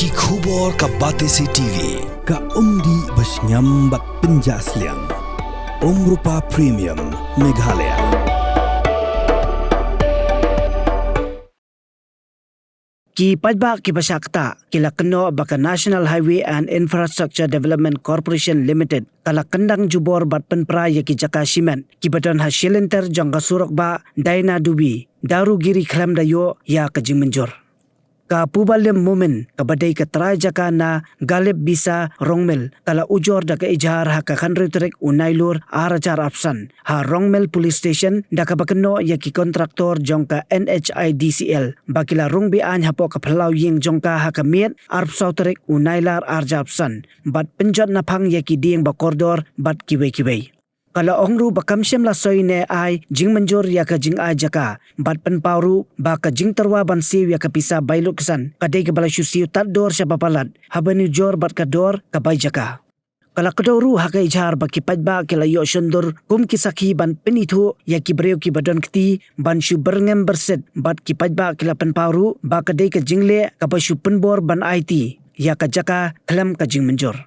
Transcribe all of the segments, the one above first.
Ki khubor ka Batesi TV. Ka umdi basnyam bak penjaslian. Rupa Premium Meghalaya. Ki pajba ki pasakta kila keno baka National Highway and Infrastructure Development Corporation Limited kala kendang jubor bat penpra ya ki jaka simen ki badan hasilenter jangka surok ba daina dubi daru giri klam dayo ya ka jingmenjor ka pubalem momen ka badai ka trai jaka na galib bisa rongmel kala ujor da ka ijhar ha ka khanri trek unailur arajar apsan ha rongmel police station da ka bakeno ya ki kontraktor jongka NHIDCL bakila rungbi an hapo ka phalau ying jongka ha ka miet arp sautrek unailar arja apsan bat penjot na phang ya ki ding ba koridor bat kiwe Kala ongru bakam shem la soy ne ay jing manjor ya ka jing ay jaka bat penpauru ba ka jing terwa ban siw ya ka pisa bailuk kesan kadai ke bala syusiu tat dor sya bapalat habani jor bat ka dor ka bay jaka Kala kedoru ha ka ijhar ba ki pajba ke la yo shondur kum ki sakhi ban penithu ya ki breu ki badon kti ban syu berngem berset bat ki pajba ke la penpauru ba ka dai ka jingle ka ba syu penbor ban IT ya ka jaka klam ka jing manjor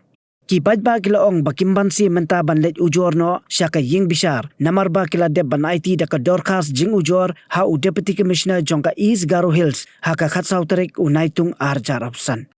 Ki pajba kila ong bakimban si menta ban let ujor no syaka ying bishar namar ba kila deb ban IT da ka dorkas jing ujor ha u deputy commissioner jongka East Garo Hills ha ka khatsau tarik unaitung arjar apsan